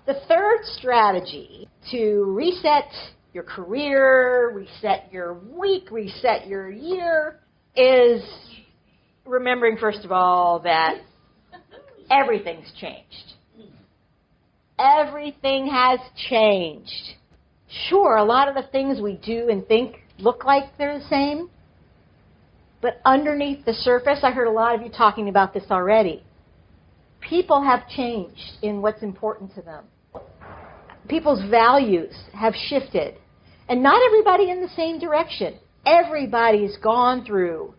The third strategy to reset your career, reset your week, reset your year is remembering, first of all, that everything's changed. Everything has changed. Sure, a lot of the things we do and think look like they're the same, but underneath the surface, I heard a lot of you talking about this already. People have changed in what's important to them. People's values have shifted. And not everybody in the same direction. Everybody's gone through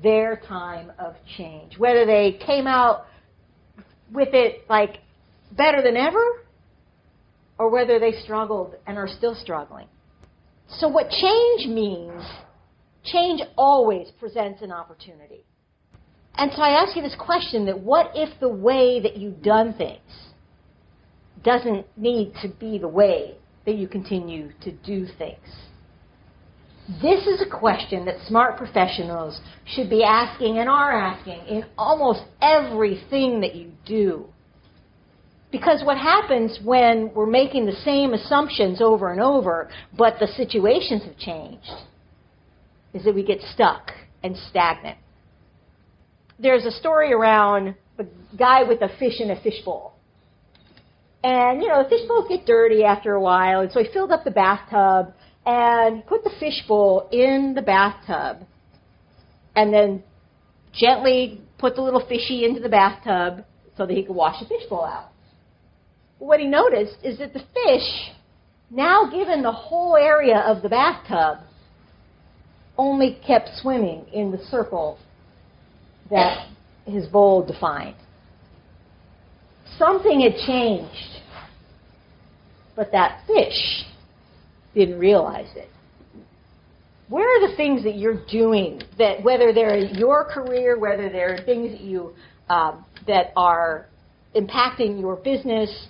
their time of change. Whether they came out with it like better than ever, or whether they struggled and are still struggling. So what change means, change always presents an opportunity. And so I ask you this question, that what if the way that you've done things doesn't need to be the way that you continue to do things? This is a question that smart professionals should be asking and are asking in almost everything that you do. Because what happens when we're making the same assumptions over and over, but the situations have changed, is that we get stuck and stagnant. There's a story around a guy with a fish in a fishbowl. And, the fishbowls get dirty after a while, and so he filled up the bathtub and put the fishbowl in the bathtub and then gently put the little fishy into the bathtub so that he could wash the fishbowl out. What he noticed is that the fish, now given the whole area of the bathtub, only kept swimming in the circle that his bowl defined. Something had changed, but that fish didn't realize it. Where are the things that you're doing, that whether they're in your career, whether they're things that you that are impacting your business,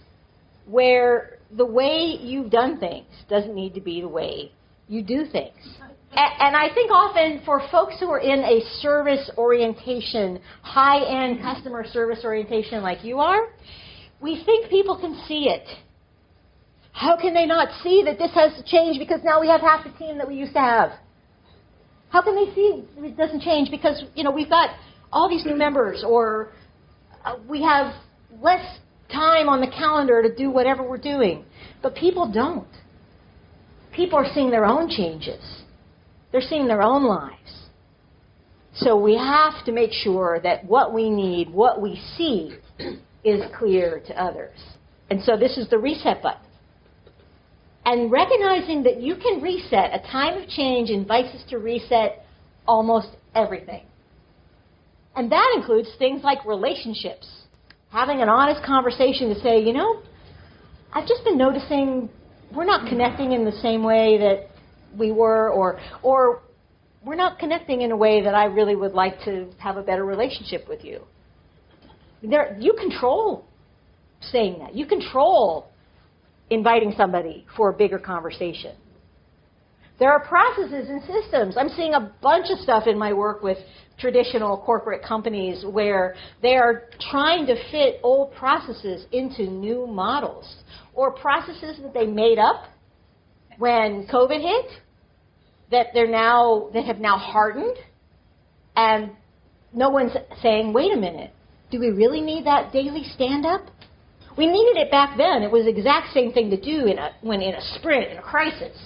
where the way you've done things doesn't need to be the way you do things? And I think often for folks who are in a service orientation, high-end customer service orientation like you are, we think people can see it. How can they not see that this has to change because now we have half the team that we used to have? How can they see it doesn't change because, we've got all these new members, or we have less time on the calendar to do whatever we're doing? But people don't. People are seeing their own changes. They're seeing their own lives. So we have to make sure that what we need, what we see, is clear to others. And so this is the reset button. And recognizing that you can reset, a time of change invites us to reset almost everything. And that includes things like relationships. Having an honest conversation to say, I've just been noticing we're not connecting in the same way that we were, or we're not connecting in a way that I really would like to have a better relationship with you. You control saying that. You control inviting somebody for a bigger conversation. There are processes and systems. I'm seeing a bunch of stuff in my work with traditional corporate companies where they are trying to fit old processes into new models, or processes that they made up when COVID hit, that have now hardened, and no one's saying, wait a minute, do we really need that daily stand-up? We needed it back then. It was the exact same thing to do when in a sprint, in a crisis.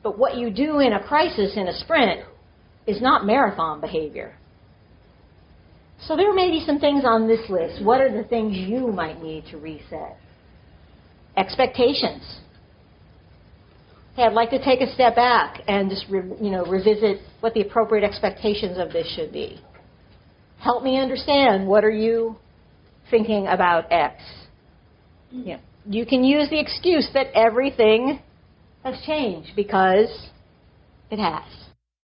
But what you do in a crisis, in a sprint, is not marathon behavior. So there may be some things on this list. What are the things you might need to reset? Expectations. Hey, I'd like to take a step back and just revisit what the appropriate expectations of this should be. Help me understand, what are you thinking about X? You can use the excuse that everything has changed, because it has.